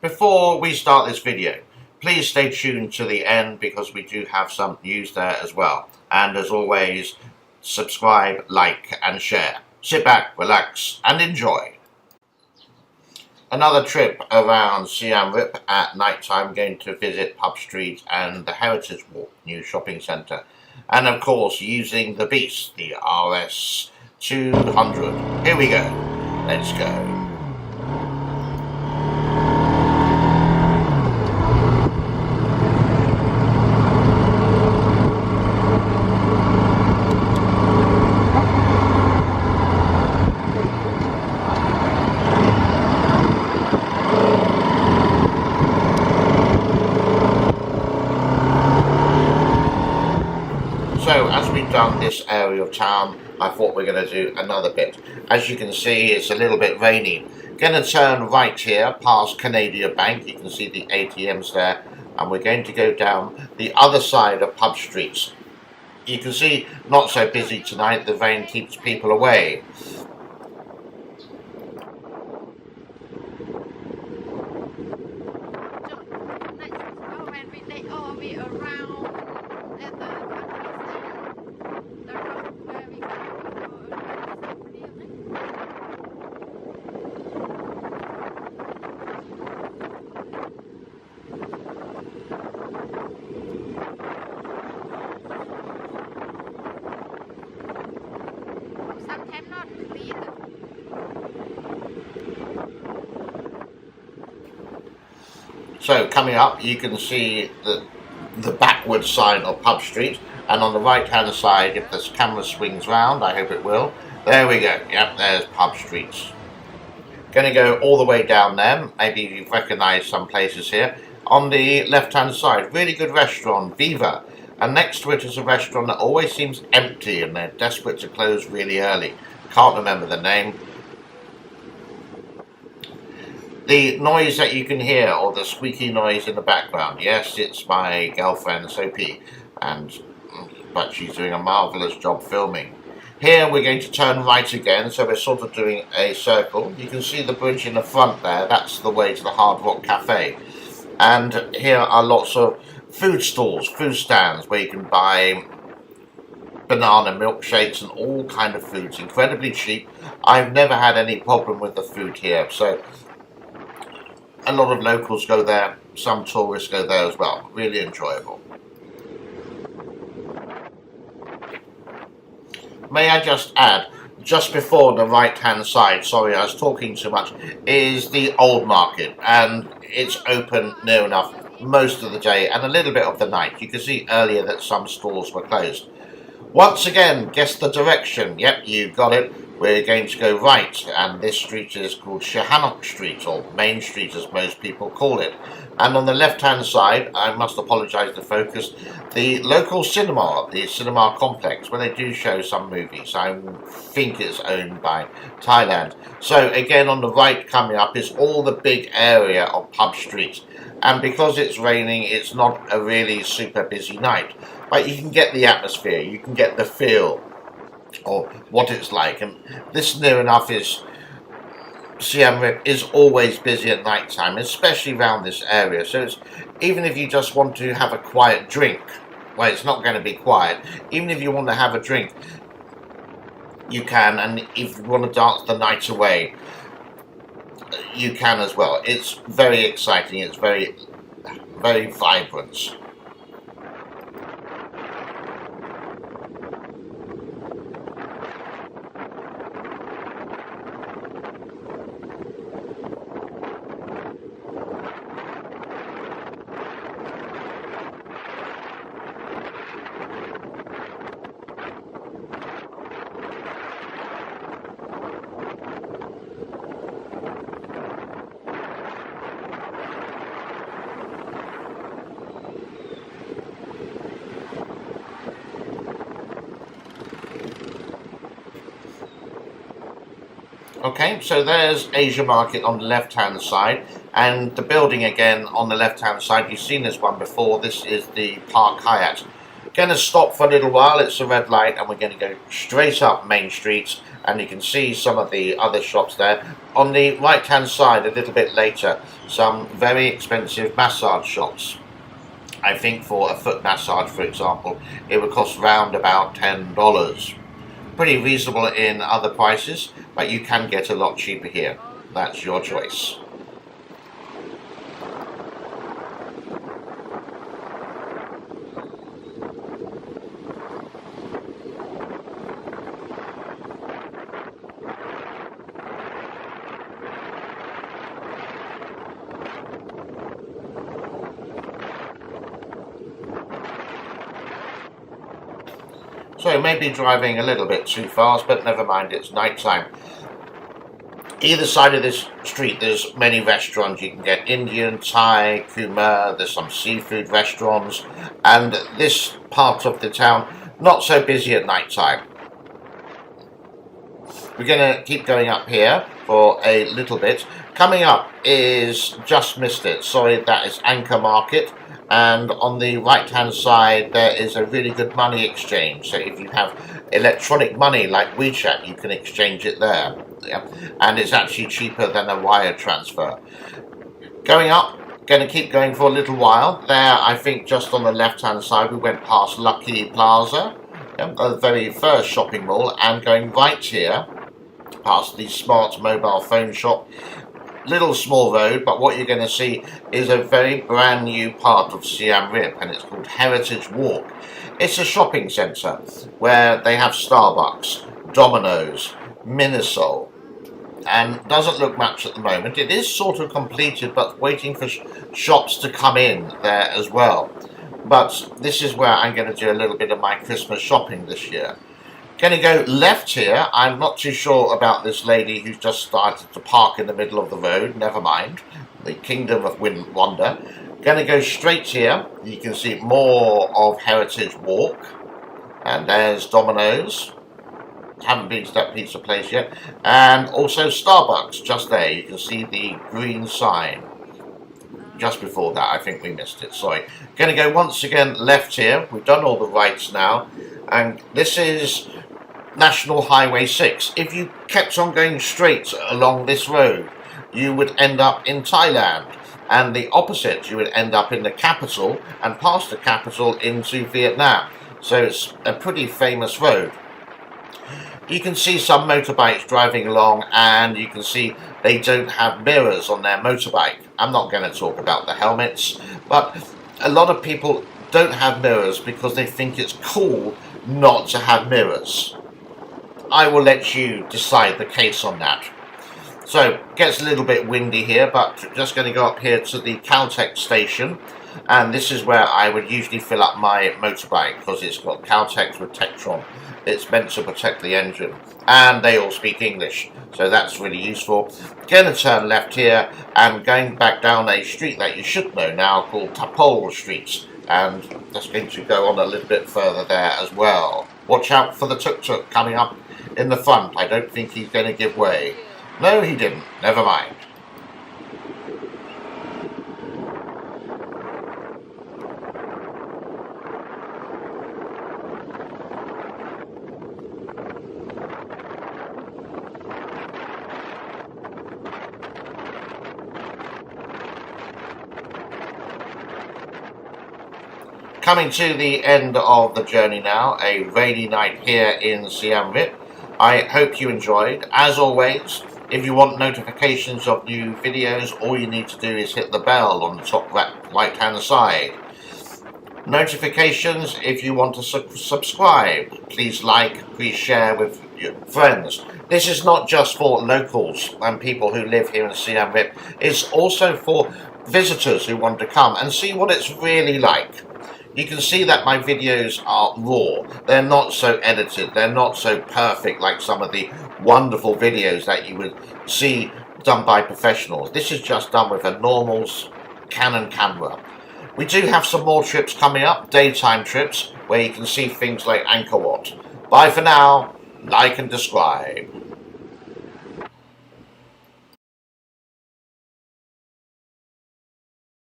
Before we start this video, please stay tuned to the end because we do have some news there as well. And as always, subscribe, like and share. Sit back, relax and enjoy. Another trip around Siem Reap at night time, going to visit Pub Street and the Heritage Walk new shopping centre. And of course using the beast, the RS 200. Here we go. Let's go. So as we've done this area of town, I thought we're going to do another bit. As you can see, it's a little bit rainy. Going to turn right here past Canadian Bank. You can see the ATMs there. And we're going to go down the other side of Pub Street. You can see not so busy tonight. The rain keeps people away. So coming up, you can see the backward side of Pub Street, and on the right hand side, if this camera swings round, I hope it will, there we go. Yep, there's Pub Street. Going to go all the way down there. Maybe you've recognised some places here. On the left hand side, really good restaurant, Viva, and next to it is a restaurant that always seems empty and they're desperate to close really early. Can't remember the name. The noise that you can hear, or the squeaky noise in the background, yes, it's my girlfriend Sophie, but she's doing a marvellous job filming. Here we're going to turn right again, so we're sort of doing a circle. You can see the bridge in the front there, that's the way to the Hard Rock Cafe. And here are lots of food stalls, food stands, where you can buy banana milkshakes and all kind of foods, incredibly cheap. I've never had any problem with the food here, so a lot of locals go there, some tourists go there as well. Really enjoyable. May I just add, just before the right hand side, sorry I was talking too much, is the old market, and it's open near enough most of the day and a little bit of the night. You can see earlier that some stores were closed. Once again, guess the direction. Yep, you got it. We're going to go right, and this street is called Sihanouk Street, or Main Street as most people call it. And on the left hand side, I must apologise to focus, the local cinema, the cinema complex, where they do show some movies. I think it's owned by Thailand. So again, on the right coming up is all the big area of Pub Street. And because it's raining, it's not a really super busy night. But you can get the atmosphere, you can get the feel, or what it's like. And this near enough is Siem Reap is always busy at night time, especially around this area. So it's, even if you just want to have a quiet drink, well, it's not going to be quiet. Even if you want to have a drink, you can, and if you want to dance the night away, you can as well. It's very exciting. It's very, very vibrant. Okay, so there's Asia Market on the left hand side, and the building again on the left hand side. You've seen this one before. This is the Park Hyatt. Going to stop for a little while. It's a red light, and we're going to go straight up Main Street and you can see some of the other shops there. On the right hand side a little bit later, some very expensive massage shops. I think for a foot massage, for example, it would cost round about $10. Pretty reasonable in other prices, but you can get a lot cheaper here. That's your choice. So maybe driving a little bit too fast, but never mind, it's night time. Either side of this street there's many restaurants. You can get Indian, Thai, Khmer, there's some seafood restaurants, and this part of the town not so busy at night time. We're going to keep going up here for a little bit. Coming up is, just missed it, sorry, that is Anchor Market. And on the right hand side there is a really good money exchange, so if you have electronic money like WeChat you can exchange it there, yeah? And it's actually cheaper than a wire transfer. Going up, going to keep going for a little while. There, I think just on the left hand side we went past Lucky Plaza, yeah, the very first shopping mall, and going right here past the smart mobile phone shop. Little small road, but what you're going to see is a very brand new part of Siem Reap, and it's called Heritage Walk. It's a shopping centre where they have Starbucks, Domino's, Miniso, and doesn't look much at the moment. It is sort of completed, but waiting for shops to come in there as well. But this is where I'm going to do a little bit of my Christmas shopping this year. Going to go left here. I'm not too sure about this lady who's just started to park in the middle of the road. Never mind. The Kingdom of Wonder. Going to go straight here. You can see more of Heritage Walk. And there's Domino's. Haven't been to that pizza place yet. And also Starbucks just there. You can see the green sign. Just before that, I think we missed it. Sorry. Going to go once again left here. We've done all the rights now. And this is National Highway 6. If you kept on going straight along this road, you would end up in Thailand, and the opposite, you would end up in the capital, and past the capital into Vietnam. So it's a pretty famous road. You can see some motorbikes driving along, and you can see they don't have mirrors on their motorbike. I'm not going to talk about the helmets, but a lot of people don't have mirrors because they think it's cool not to have mirrors. I will let you decide the case on that. So, it gets a little bit windy here, but just going to go up here to the Caltex station, and this is where I would usually fill up my motorbike, because it's got Caltex with Tektron. It's meant to protect the engine, and they all speak English, so that's really useful. Going to turn left here, and going back down a street that you should know now called Tapol Street, and just going to go on a little bit further there as well. Watch out for the tuk-tuk coming up in the front. I don't think he's going to give way. No, he didn't. Never mind. Coming to the end of the journey now, a rainy night here in Siem Reap. I hope you enjoyed. As always, if you want notifications of new videos, all you need to do is hit the bell on the top right hand side. Notifications, if you want to subscribe, please like, please share with your friends. This is not just for locals and people who live here in Siem Reap. It's also for visitors who want to come and see what it's really like. You can see that my videos are raw. They're not so edited. They're not so perfect like some of the wonderful videos that you would see done by professionals. This is just done with a normal Canon camera. We do have some more trips coming up, daytime trips, where you can see things like Angkor Wat. Bye for now. Like and subscribe.